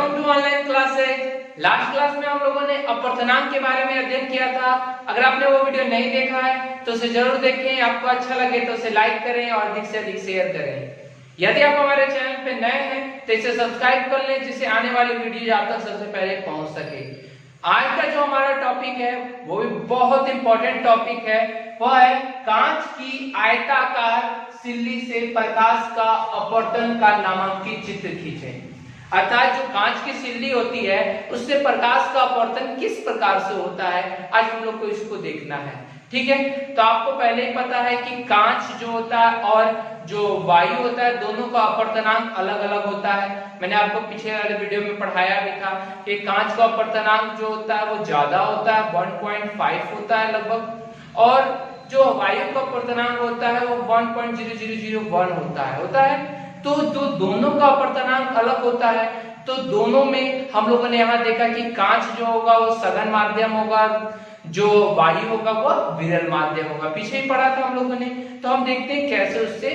Welcome to online classes. Last class में हम लोगों ने अपवर्तनांक के बारे में अध्ययन किया था। अगर आपने वो वीडियो नहीं देखा है तो उसे जरूर देखें। आपको अच्छा लगे तो उसे लाइक करें और अधिक से अधिक शेयर करें। यदि आप हमारे चैनल पे नए हैं तो इसे सब्सक्राइब कर लें, जिससे आने वाली वीडियो आप तक सबसे पहले पहुंच सके। आज का जो हमारा टॉपिक है वो भी बहुत इंपॉर्टेंट टॉपिक है, वह है कांच की आयताकार सिल्ली से प्रकाश का अपवर्तन का नामांकित चित्र खींचें। अर्थात जो कांच की सिल्ली होती है उससे प्रकाश का अपवर्तन किस प्रकार से होता है, आज हम लोग को इसको देखना है। ठीक है, तो आपको पहले ही पता है कि कांच जो होता है और जो वायु होता है दोनों का अपवर्तनांक अलग अलग होता है। मैंने आपको पिछले वाले वीडियो में पढ़ाया भी था कि कांच का अपवर्तनांक जो होता है वो ज्यादा होता है, 1.5 होता है लगभग, और जो वायु का अपवर्तनांक होता है वो 1.0001 होता है। तो जो दोनों का अपवर्तनांक अलग होता है, तो दोनों में हम लोगों ने यहाँ देखा कि कांच जो होगा वो सघन माध्यम होगा, जो वायु होगा वो विरल माध्यम होगा। पीछे ही पढ़ा था हम लोगों ने, तो हम देखते हैं कैसे उससे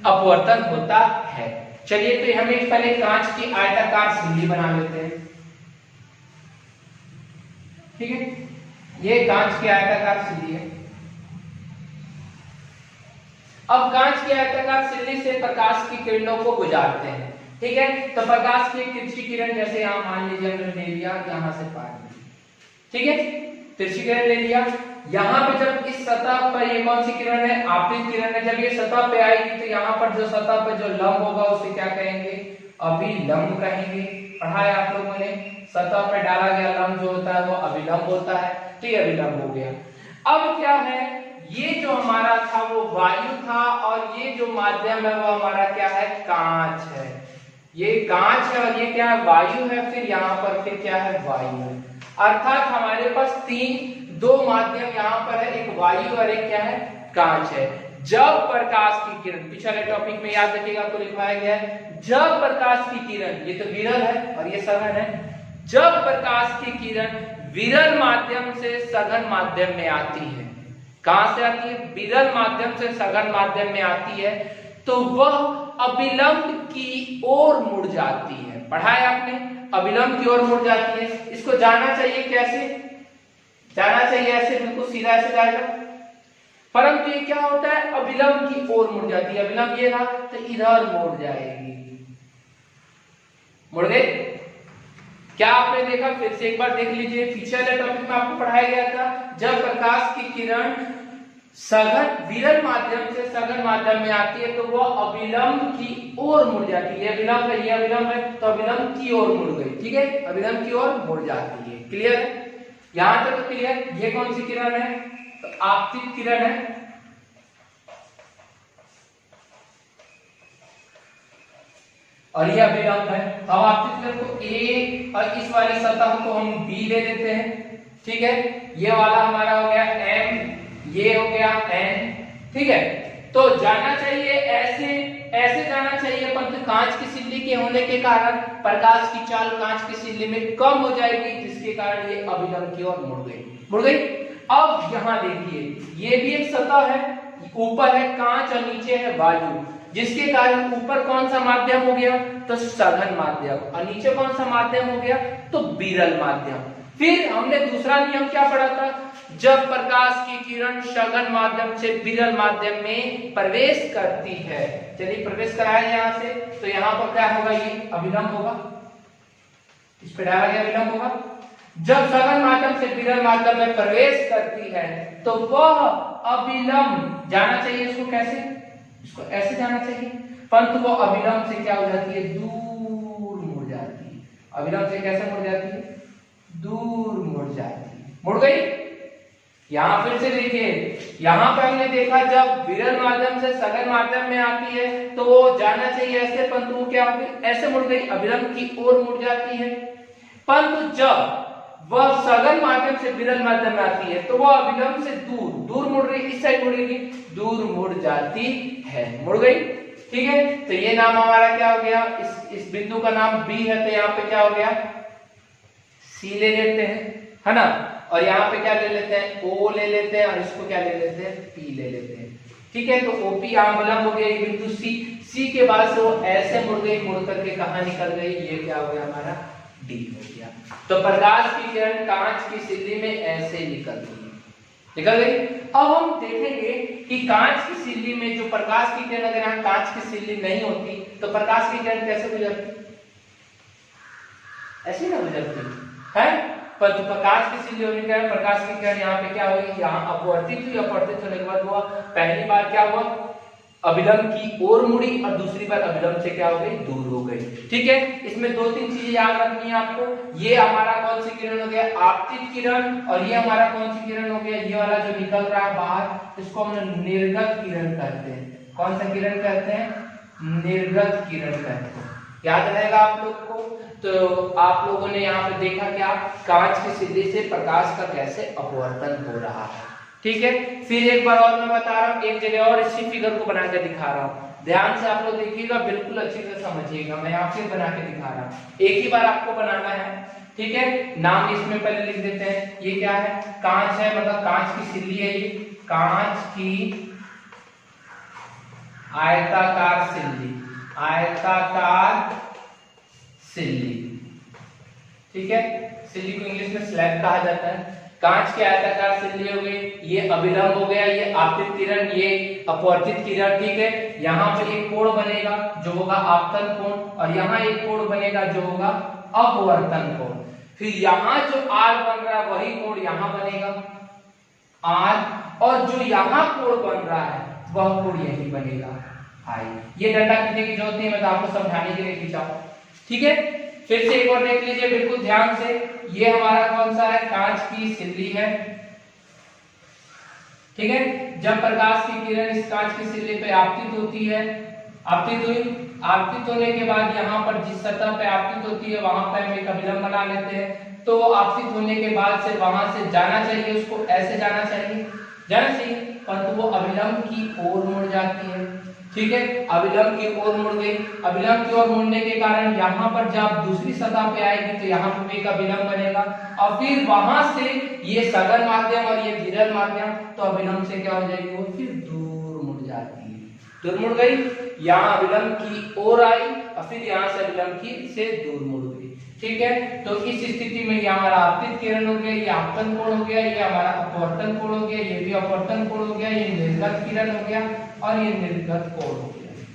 अपवर्तन होता है। चलिए, तो हम एक पहले कांच की आयताकार सिल्ली बना लेते हैं। ठीक है, ये कांच की आयताकार सिल्ली है। अब कांच की आयताकार सिल्ली से प्रकाश की किरणों को गुजारते हैं। ठीक है, तो प्रकाश की एक तिरछी किरण, जैसे यहाँ मान लीजिए हमने ले लिया यहाँ से पार, ठीक है, तिरछी किरण ले लिया। यहाँ पे जब इस सतह पर ये कौन सी किरण है, आपतित किरण है, जब ये सतह पे आएगी तो यहाँ पर जो सतह पर जो लंब होगा उसे क्या कहेंगे, अभिलंब कहेंगे। पढ़ा है आप लोगों ने, सतह पर डाला गया लंब जो होता है वो अभिलंब होता है, तो ये अभिलंब हो गया। अब क्या है, ये जो हमारा था वो वायु था और ये जो माध्यम है वो हमारा क्या है, कांच है। ये कांच है और ये क्या है, वायु है। फिर यहाँ पर फिर क्या है, वायु है। अर्थात हमारे पास दो माध्यम यहाँ पर है, एक वायु और एक क्या है, कांच है। जब प्रकाश की किरण, पिछले टॉपिक में याद रखिएगा आपको लिखवाया गया है, जब प्रकाश की किरण, ये तो विरल है और ये सघन है, जब प्रकाश की किरण विरल माध्यम से सघन माध्यम में आती है, कहां से आती है, विरल माध्यम से सघन माध्यम में आती है, तो वह अभिलंब की ओर मुड़ जाती है। पढ़ा है आपने, अभिलंब की ओर मुड़ जाती है। इसको जाना चाहिए कैसे, जाना चाहिए ऐसे, बिल्कुल सीधा ऐसे जाएगा, परंतु ये क्या होता है, अभिलंब की ओर मुड़ जाती है। अभिलंब ये रहा तो इधर मुड़ जाएगी, मुड़ गए। क्या आपने देखा, फिर से एक बार देख लीजिए, पिछले टॉपिक में आपको पढ़ाया गया था, जब प्रकाश की किरण सघन विरल माध्यम से सघन माध्यम में आती है तो वह अभिलंब की ओर मुड़ जाती है। अभिलंब है, ये अभिलंब है, तो अभिलंब की ओर मुड़ गई। ठीक है, अभिलंब की ओर मुड़ जाती है। क्लियर है, यहां तक तो क्लियर। ये कौन सी किरण है, तो आपतित किरण है। और ये अभिलंब है। हम आपतित किरण को A और इस वाली सतह को हम B ले लेते हैं। ठीक है, ये वाला हमारा हो गया M, ये हो गया N। ठीक है, तो जाना चाहिए ऐसे, ऐसे जाना चाहिए, परंतु कांच की सिल्ली के होने के कारण प्रकाश की चाल कांच की सिल्ली में कम हो जाएगी, जिसके कारण ये अभिलंब की ओर मुड़ गई। अब यहाँ देखिए, ये भी एक सतह है, ऊपर है कांच और नीचे है वायु, जिसके कारण ऊपर कौन सा माध्यम हो गया, तो सघन माध्यम, और नीचे कौन सा माध्यम हो गया, तो विरल माध्यम। फिर हमने दूसरा नियम क्या पढ़ा था, जब प्रकाश की किरण सघन माध्यम से विरल माध्यम में प्रवेश करती है, चलिए प्रवेश कराया यहाँ से, तो यहाँ पर क्या होगा, ये अभिलंब होगा, इस पे डाला गया अभिलंब होगा। जब सघन माध्यम से विरल माध्यम में प्रवेश करती है तो वह अभिलंब, जाना चाहिए इसको कैसे, इसको ऐसे जाना चाहिए, परंतु वो अभिलंब से क्या हो जाती है, दूर मुड़ जाती है। अभिलंब से कैसे मुड़ जाती है, दूर मुड़ जाती है, मुड़ गई। यहां फिर से देखिए, यहां पर हमने देखा जब विरल माध्यम से सघन माध्यम में आती है तो वो जाना चाहिए ऐसे, परंतु वो क्या हो गई, ऐसे मुड़ गई, अभिलंब की ओर मुड़ जाती है। परंतु जब वह सघन माध्यम से विरल माध्यम में आती है तो वह अभिलंब से दूर मुड़ रही, इस साइड मुड़ेगी, दूर मुड़ जाती है, मुड़ गई। ठीक है, तो ये नाम हमारा क्या हो गया, इस बिंदु का नाम B है, तो यहाँ पे क्या हो गया, C ले लेते हैं, है ना, और यहाँ पे क्या ले लेते हैं, O ले लेते हैं, और इसको क्या ले लेते हैं, P ले लेते हैं। ठीक है, तो OP अवलंब हो गया, ये बिंदु C सी के बाद से वो ऐसे मुड़ गई, मुड़ करके कहाँ निकल गई, ये क्या हो गया हमारा डी हो गया। तो प्रकाश की किरण कांच की सिल्ली में ऐसे निकल गई, निकल गई। अब हम देखेंगे कि कांच की सिल्ली में जो प्रकाश की किरण, अगर यहाँ कांच की सिल्ली नहीं होती तो प्रकाश की किरण कैसे गुजरती, ऐसी ना गुजरती है। पर तो प्रकाश की सिल्ली होने के कारण प्रकाश की किरण यहाँ पे क्या हुई, यहाँ अपवर्तित हुई, अपवर्तित होने के बाद हुआ पहली बार क्या हुआ, अभिलंब की ओर मुड़ी और दूसरी बार अभिलंब से क्या हो गई, दूर हो गई। ठीक है, इसमें दो तीन चीजें याद रखनी है आपको। ये हमारा कौन सी किरण हो गया, आपतित किरण, और ये हमारा कौन सी किरण हो गया, ये वाला जो निकल रहा है बाहर, इसको हम निर्गत किरण कहते हैं। कौन सा किरण कहते हैं, निर्गत किरण कहते हैं। याद रहेगा आप लोग को। तो आप लोगों ने यहाँ पे देखा क्या, कांच की सिल्ली से प्रकाश का कैसे अपवर्तन हो रहा है। ठीक है, फिर एक बार और मैं बता रहा हूँ, एक जगह और इसी फिगर को बना के दिखा रहा हूँ, ध्यान से आप लोग देखिएगा, बिल्कुल अच्छी से समझिएगा। मैं यहाँ फिर बना के दिखा रहा हूँ, एक ही बार आपको बनाना है। ठीक है, नाम इसमें पहले लिख देते हैं। ये क्या है, कांच है, मतलब कांच की सिल्ली है ये, कांच की आयताकार सिल्ली, आयताकार सिल्ली। ठीक है, सिल्ली को इंग्लिश में स्लैब कहा जाता है। कांच की आयताकार सिल्ली हो गई, ये अभिलंब हो गया, ये आपतित किरण, ये अपवर्तित किरण। ठीक है, यहाँ पे एक कोण बनेगा जो होगा आपतन कोण, और यहाँ एक कोण बनेगा जो होगा अपवर्तन कोण। फिर यहाँ जो आर बन रहा है वही कोण यहाँ बनेगा आर, और जो यहाँ कोण बन रहा है वह कोण यही बनेगा आई। ये डंडा खींचने की जरूरत नहीं है, मैं तो आपको समझाने के लिए खींचा। ठीक है, फिर से एक बार देख लीजिए बिल्कुल ध्यान से। ये हमारा कौन सा है, कांच की सिल्ली है। ठीक है, जब प्रकाश की किरण इस कांच की सिल्ली पे आपतित होती है, आपतित हुई, आपतित होने के बाद यहाँ पर जिस सतह पे आपतित होती है वहां पर हम एक अभिलंब बना लेते हैं। तो आपतित होने के बाद से वहां से जाना चाहिए, उसको ऐसे जाना चाहिए, परंतु वो अभिलंब की ओर मुड़ जाती है। ठीक है, अभिलंब की ओर मुड़ गई, अभिलंब की ओर मुड़ने के कारण यहाँ पर जब दूसरी सतह पे आएगी तो यहाँ पे एक अभिलंब बनेगा, और फिर वहां से ये सघन माध्यम और ये विरल माध्यम, तो अभिलंब से क्या हो जाएगी, वो फिर दूर मुड़ जाती है, दूर मुड़ गई, यहाँ अभिलंब की ओर आई और फिर यहाँ से अभिलंब की से दूर मुड़ गई। ठीक है, तो इस स्थिति में ये हमारा आपतित किरण हो गया, ये आपतन कोण हो गया, ये हमारा अपवर्तन कोण हो गया, ये भी अपवर्तन कोण हो गया, ये निर्गत किरण हो गया और ये निर्गत कोण हो गया।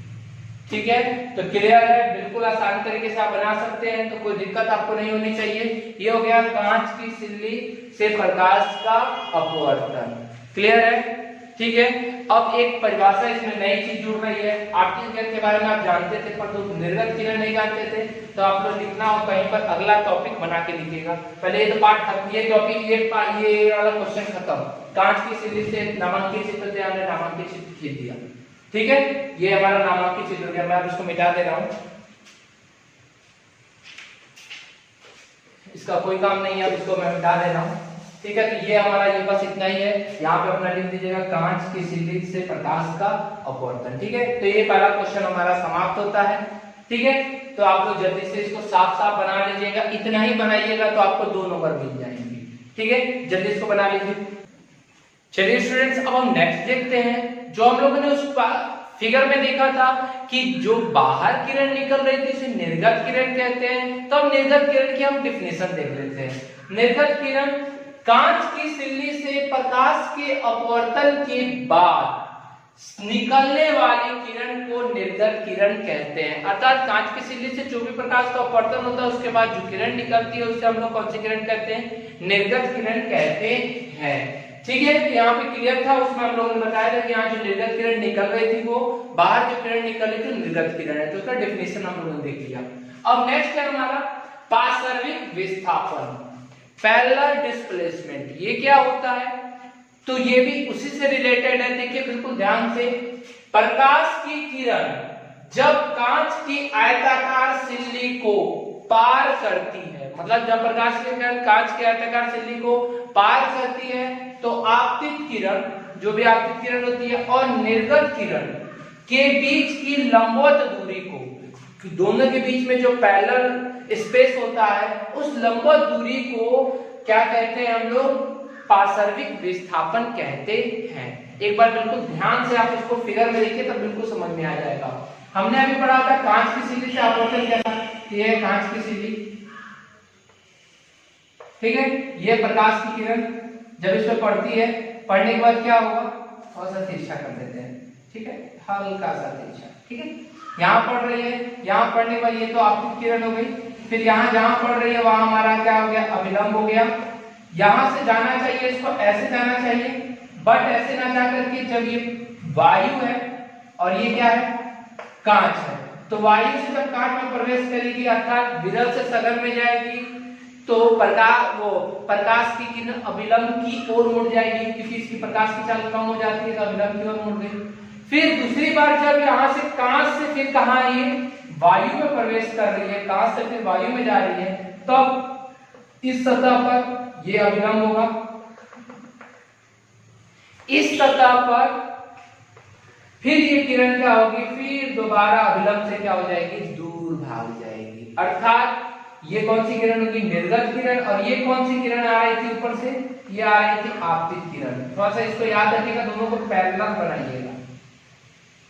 ठीक है, तो क्लियर है, बिल्कुल आसान तरीके से आप बना सकते हैं, तो कोई दिक्कत आपको नहीं होनी चाहिए। ये हो गया कांच की सिल्ली से प्रकाश का अपवर्तन। क्लियर है, ठीक है। अब एक परिभाषा इसमें नई चीज जुड़ रही है। आपतित किरण के बारे में आप जानते थे पर तो निर्गत किरण नहीं जानते थे, तो आप लोग लिखना हो कहीं पर अगला टॉपिक बना के लिखिएगा। पहले ये तो पार्ट खत्म, ये टॉपिक ये वाला क्वेश्चन खत्म। कांच की सिल्ली से नामांकित चित्र थे, हमने नामांकित चित्र खींच दिया। ठीक है, ये हमारा नामांकित चित्र हो गया। मैं अब इसको मिटा दे रहा हूं, इसका कोई काम नहीं है, अब इसको मैं मिटा दे रहा हूं। ठीक है, तो ये हमारा ये बस इतना ही है। यहाँ पे अपना लिख दीजिएगा कांच की सिल्ली से प्रकाश का अपवर्तन। ठीक है, तो ये पहला क्वेश्चन हमारा समाप्त होता है। ठीक है, तो आप लोग जल्दी से इसको साफ साफ बना लीजिएगा, इतना ही बनाइएगा तो आपको 2 नंबर मिल जाएंगे। ठीक है, जल्दी इसको बना लीजिए। चलिए स्टूडेंट्स, अब हम नेक्स्ट देखते हैं। जो हम लोगों ने उस फिगर में देखा था कि जो बाहर किरण निकल रही थी उसे निर्गत किरण कहते हैं। तो अब निर्गत किरण की हम डिफिनेशन देख लेते हैं। निर्गत किरण कांच की सिल्ली से प्रकाश के अपवर्तन के बाद निकलने वाली किरण को निर्गत किरण कहते हैं। अर्थात कांच की सिल्ली से जो भी प्रकाश का अपवर्तन होता है उसके बाद जो किरण निकलती है उससे हम लोग कौन सी किरण कहते हैं, निर्गत किरण कहते हैं। ठीक है, यहाँ पे क्लियर था, उसमें हम लोगों ने बताया था कि यहाँ जो निर्गत किरण निकल रही थी वो बाहर जो किरण निकल रही थी निर्गत किरण है, तो उसका डेफिनेशन हम लोगों ने देख लिया। अब नेक्स्ट है हमारा पार्श्विक विस्थापन, पैरेलल डिस्प्लेसमेंट। ये क्या होता है, तो ये भी उसी से रिलेटेड है। देखिए बिल्कुल ध्यान से, प्रकाश की किरण जब कांच की आयताकार सिल्ली को पार करती है, मतलब जब प्रकाश की किरण कांच की आयताकार सिल्ली को पार करती है तो आपतित किरण, जो भी आपतित किरण होती है, और निर्गत किरण के बीच की लंबवत दूरी को, दोनों के बीच में जो पैरेलल स्पेस होता है उस लंबवत दूरी को क्या कहते हैं हम लोग, पार्श्विक विस्थापन कहते हैं। एक बार बिल्कुल ध्यान से आप इसको फिगर में देखिए तब बिल्कुल समझ में आ जाएगा। हमने अभी पढ़ा था कांच की सिल्ली से अपवर्तन कैसा, ये है कांच की सिल्ली, ठीक है। ये प्रकाश की किरण जब इस पे पड़ती है, पढ़ने के बाद क्या होगा, थोड़ा सा तिरछा कर देते हैं, ठीक है, हल्का सा तिरछा, ठीक है। यहाँ पड़ रही है, यहाँ पढ़ने के बाद ये तो आपतित किरण हो गई, फिर यहाँ जहाँ पड़ रही है वहां हमारा क्या हो गया, अभिलंब हो गया। यहाँ से जाना चाहिए, इसको ऐसे जाना चाहिए, बट ऐसे ना जा करके जब ये वायु है और ये क्या है, कांच है, तो वायु से जब कांच में प्रवेश करेगी अर्थात विरल से सघन में जाएगी, तो प्रकाश की किरण अभिलंब की ओर मुड़ जाएगी, क्योंकि इसकी प्रकाश की चाल कम हो जाती है तो अभिलंब की ओर मुड़ गई। फिर दूसरी बार जब यहाँ से कांच से फिर कहाँ ये वायु में प्रवेश कर रही है, कांच से फिर वायु में जा रही है, तब इस सतह पर ये अभिलंब होगा, इस सतह पर फिर ये किरण क्या होगी, फिर दोबारा अभिलंब से क्या हो जाएगी, दूर भाग जाएगी। अर्थात ये कौन सी किरण होगी, निर्गत किरण, और ये कौन सी किरण आ रही थी ऊपर से, ये आ रही थी आपतित किरण। थोड़ा सा इसको याद रखिएगा, दोनों को पैरेलल बनाइएगा,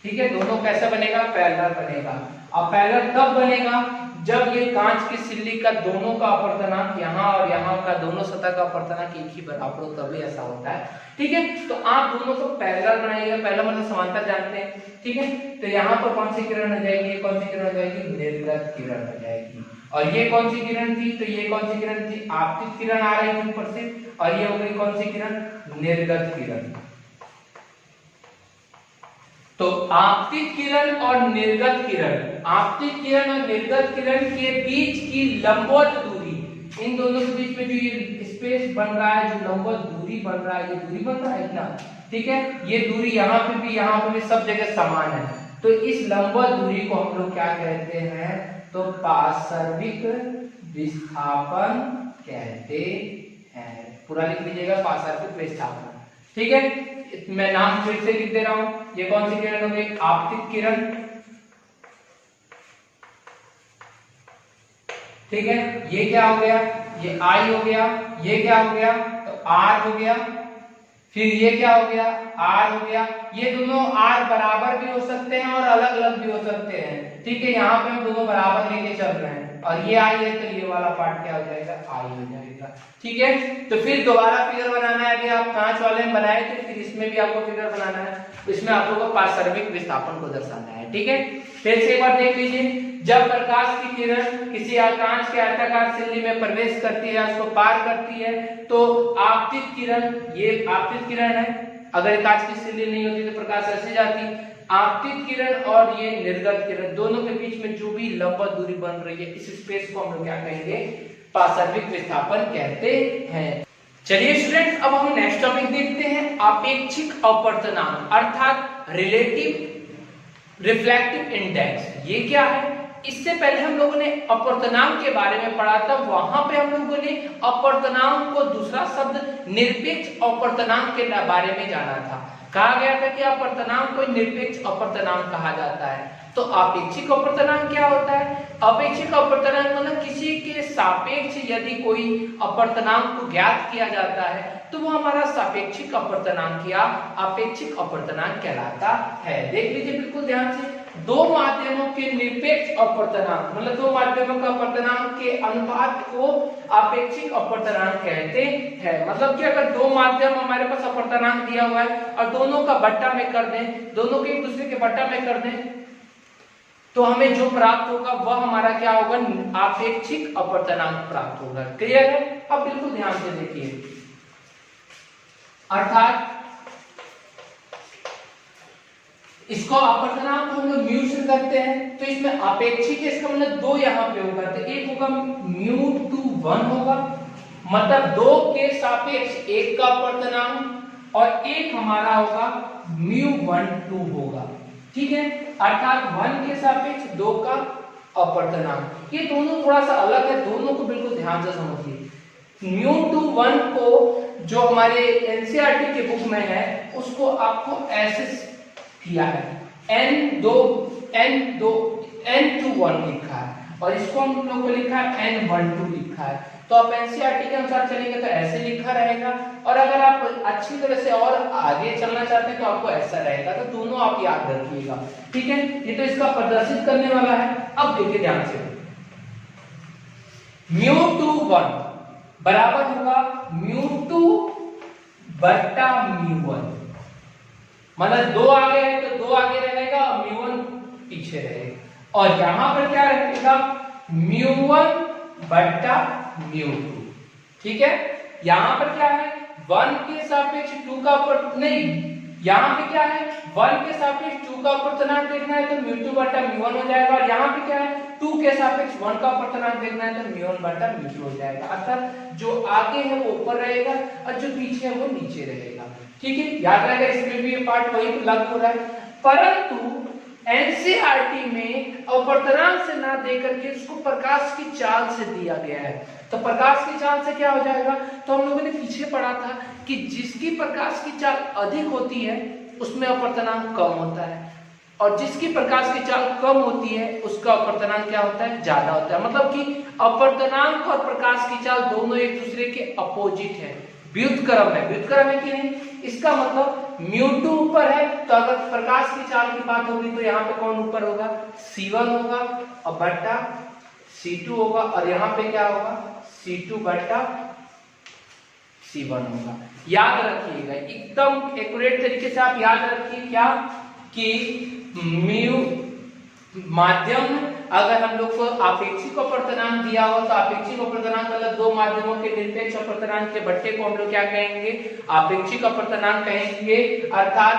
ठीक है। दोनों कैसे बनेगा, पैरेलल बनेगा। अब पैरेलल तब बनेगा जब ये कांच की सिल्ली का दोनों का अपवर्तनांक यहाँ और यहाँ का दोनों सतह का अपवर्तनांक एक ही बराबर हो, तभी ऐसा होता है, ठीक है। तो आप दोनों को पैरेलल बनाइएगा, पहला मतलब समांतर जानते हैं, ठीक है। तो यहाँ पर कौन सी किरण हो जाएगी, ये कौन सी किरण हो जाएगी, निर्गत किरण हो जाएगी। और ये कौन सी किरण थी, तो ये कौन सी किरण थी, आपतित किरण आ रही थी ऊपर से, और ये हो गई कौन सी किरण, निर्गत किरण। तो आपतित किरण और निर्गत किरण, आपतित किरण और निर्गत किरण के बीच की लंबवत दूरी, इन दोनों के बीच में जो ये स्पेस बन रहा है, जो लंबवत दूरी बन रहा है, ये दूरी बन रहा है इतना, ठीक है। ये दूरी यहाँ पे भी, यहाँ पे भी सब जगह समान है, तो इस लंबवत दूरी को हम लोग क्या कहते हैं, तो पार्श्विक विस्थापन कहते हैं। पूरा लिख लीजिएगा, पार्श्विक विस्थापन, ठीक है। मैं नाम फिर से लिख दे रहा हूं, ये कौन सी किरण हो गई, आपतित किरण, ठीक है। ये क्या हो गया, ये आई हो गया, ये क्या हो गया, तो आर हो गया, फिर ये क्या हो गया, आर हो गया। ये दोनों आर बराबर भी हो सकते हैं और अलग अलग भी हो सकते हैं, ठीक है। यहाँ पे हम दोनों बराबर लेके चल रहे हैं, और ये आई है तो ये वाला पार्ट क्या हो जाएगा, आई हो जाएगा, ठीक है। तो फिर दोबारा फिगर बनाना है, अभी आप कांच वाले में बनाए थे, फिर इसमें भी आपको फिगर बनाना है, इसमें आप लोगों को पार्श्विक विस्थापन को दर्शाना है, ठीक है। फिर से एक बार देख लीजिए, जब प्रकाश की किरण किसी कांच के आयताकार सिल्ली में प्रवेश करती है, उसको पार करती है, तो आपतित किरण, ये आपतित किरण है, अगर कांच की सिल्ली नहीं होती तो प्रकाश ऐसे जाती। आपतित किरण और ये निर्गत किरण, दोनों के बीच में जो भी लंबवत दूरी बन रही है, इस स्पेस को हम लोग क्या कहेंगे, पार्श्विक विस्थापन कहते हैं। चलिए स्टूडेंट्स, अब हम नेक्स्ट टॉपिक देखते हैं, आपेक्षिक अपवर्तनांक अर्थात रिलेटिव रिफ्लेक्टिव इंडेक्स। ये क्या है, इससे पहले हम लोगों ने अपवर्तनांक के बारे में पढ़ा था, वहां पे हम लोगों ने अपवर्तनांक को दूसरा शब्द निरपेक्ष अपवर्तनांक के बारे में जाना था। कहा गया था कि अपवर्तनांक को निरपेक्ष अपवर्तनांक कहा जाता है। तो अपेक्षिक अपवर्तनांक क्या होता है, अपेक्षिक अपवर्तनांक मतलब किसी के सापेक्ष यदि कोई अपवर्तनांक को ज्ञात किया जाता है तो वो हमारा सापेक्षिक अपवर्तनांक या अपेक्षिक अपवर्तनांक कहलाता है। देख लीजिए बिल्कुल ध्यान से, दो माध्यमों के निरपेक्ष अपवर्तनांक मतलब दो माध्यमों का अपवर्तनांक के अनुपात को अपेक्षिक अपवर्तनांक कहते हैं। मतलब कि अगर दो माध्यम हमारे पास अपवर्तनांक दिया हुआ है और दोनों का बट्टा में कर दें, दोनों के एक दूसरे के बट्टा में कर दें, तो हमें जो प्राप्त होगा वह हमारा क्या होगा, आपेक्षिक अपवर्तनांक प्राप्त होगा। क्लियर है? अब बिल्कुल ध्यान से देखिए, अर्थात इसको अपवर्तनांक हम लोग म्यू से करते हैं, तो इसमें अपेक्षिक है, इसका मतलब दो यहाँ पे होगा, तो एक होगा μ2 1 होगा, मतलब दो के सापेक्ष एक का अपवर्तनांक और एक हमारा होगा μ1 2 होगा, ठीक है। अर्थात 1 के सापेक्ष 2 का अपवर्तनांक, ये दोनों थोड़ा सा अलग है, दोनों को बिल्कुल ध्यान से समझिए। μ2 1 को जो हमारे एनसीईआरटी के बुक में है उसको आपको ऐसे किया है, n2 1 लिखा है और इसको हम लोग को लिखा है n12 लिखा लिखा है, तो आप एनसीईआरटी के अनुसार चलेंगे तो ऐसे लिखा रहेगा, और अगर आप अच्छी तरह से और आगे चलना चाहते हैं तो आपको ऐसा रहेगा। तो दोनों आप याद रखिएगा, ठीक है। ये तो इसका प्रदर्शित करने वाला है। अब देखिए ध्यान से, μ21 बराबर होगा μ2 बट्टा μ1, मतलब 2 आगे है तो 2 आगे रहेगा और μ1 पीछे रहेगा, और यहां पर क्या रहेगा μ1 बट्टा μ2, ठीक है। यहां पर क्या है 1 के सापेक्ष 2 का नहीं, यहाँ पे क्या है 1 के सापेक्ष 2 का अपर्तनांक देखना है तो μ2 बटा μ1 हो जाएगा, और यहाँ पे क्या है 2 के सापेक्ष 1 का अपर्तनांक देखना है तो μ1 बटा μ2 हो जाएगा। अर्थात जो आगे है वो ऊपर रहेगा और जो पीछे है वो नीचे रहेगा, ठीक है। याद रहेगा, इसमें भी ये पार्ट वही लागू हो रहा है, परंतु एनसीईआरटी में अपर्तनांक से ना देकर के उसको प्रकाश की चाल से दिया गया है। तो प्रकाश की चाल से क्या हो जाएगा, तो हम लोगों ने पीछे पढ़ा था कि जिसकी प्रकाश की चाल अधिक होती है उसमें अपर्तनांक कम होता है, और जिसकी प्रकाश की चाल कम होती है उसका अपर्तनांक क्या होता है, ज्यादा होता है। मतलब कि अपर्तनांक और प्रकाश की चाल दोनों एक दूसरे के अपोजिट है, व्युत्क्रम है। व्युत्क्रम है कि नहीं, इसका मतलब μ2 ऊपर है तो अगर प्रकाश की चाल की बात होगी तो यहाँ पे कौन ऊपर होगा, C1 होगा और बट्टा C2 होगा, और यहाँ पे क्या होगा C2 बट्टा C1 होगा। याद रखिएगा, एकदम एक्यूरेट तरीके से आप याद रखिए क्या कि माध्यम अगर हम लोग को आपेक्षिक अपर्तनांक दिया हो तो आपेक्षिक अपर्तनांक मतलब दो माध्यमों के निरपेक्ष अपर्तनांक के बट्टे को हम लोग क्या कहेंगे, आपेक्षिक अपर्तनांक कहेंगे। अर्थात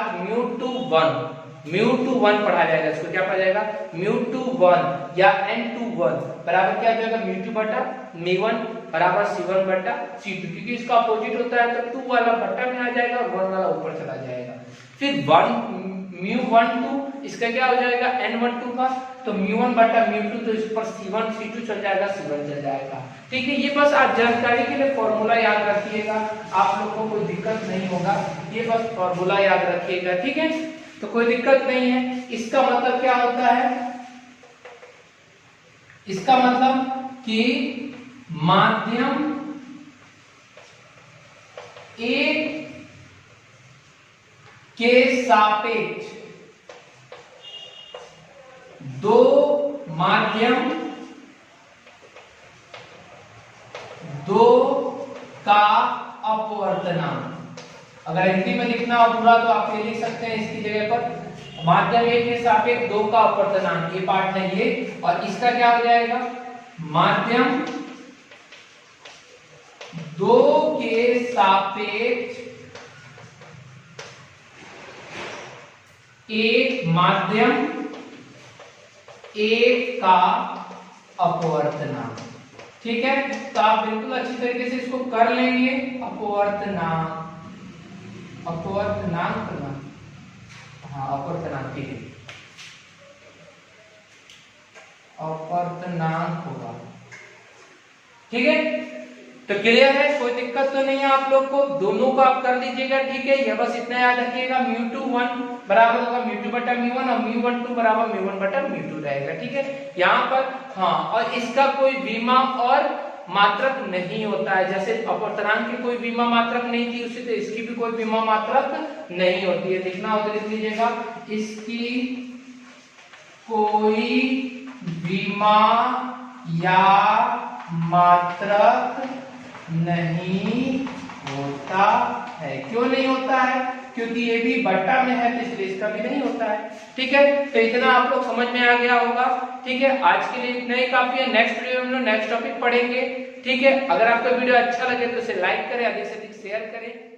μ21 पढ़ा जाएगा, इसको क्या पढ़ा जाएगा μ21 या n21 बराबर क्या हो जाएगा μ2 बटा μ1 बराबर C1 बटा C2, क्योंकि इसका अपोजिट होता है तो 2 वाला बट्टा में आ जाएगा और 1 वाला ऊपर चला जाएगा। फिर μ12 इसका क्या हो जाएगा n12 का, तो μ1 बटा μ2 तो इस पर C1 C2 चल जाएगा, C1 चल जाएगा, ठीक है। ये बस आप जानकारी के लिए फॉर्मूला याद रखिएगा, आप लोग को कोई दिक्कत नहीं होगा, ये बस फॉर्मूला याद रखिएगा, ठीक है। तो कोई दिक्कत नहीं है। इसका मतलब क्या होता है, इसका मतलब कि माध्यम एक के सापेक्ष दो माध्यम दो का अपवर्तनांक, अगर हिंदी में लिखना हो पूरा तो आप ये लिख सकते हैं इसकी जगह पर माध्यम एक के सापेक्ष दो का अपवर्तनांक, ये पार्ट है ये, और इसका क्या हो जाएगा माध्यम दो के सापेक्ष एक माध्यम एक का अपवर्तनांक, ठीक है। तो आप बिल्कुल अच्छी तरीके से इसको कर लेंगे। अपवर्तनांक करना, हाँ अपवर्तनांक, ठीक है, अपवर्तनांक होगा, ठीक है। तो क्लियर है, कोई दिक्कत तो नहीं है आप लोग को, दोनों को आप कर लीजिएगा, ठीक है। ये बस इतना याद रखिएगा, μ21 बराबर होगा μ2 बटा μ1 और μ12 बराबर μ1 बटा μ2 रहेगा, ठीक है। यहाँ पर हाँ, और इसका कोई विमा और मात्रक नहीं होता है, जैसे अपवर्तनांक की कोई विमा मात्रक नहीं थी उसी तो इसकी भी कोई विमा मात्रक नहीं होती है। लिखना हो तो लिख लीजिएगा, इसकी कोई विमा या मात्रक नहीं होता है। क्यों नहीं होता है, क्योंकि ये भी बट्टा में है तो इसलिए इसका भी नहीं होता है, ठीक है। तो इतना आप लोग समझ में आ गया होगा, ठीक है। आज के लिए इतना ही काफी है, नेक्स्ट वीडियो में हम लोग नेक्स्ट टॉपिक पढ़ेंगे, ठीक है। अगर आपका वीडियो अच्छा लगे तो इसे लाइक करें, अधिक से अधिक शेयर करें।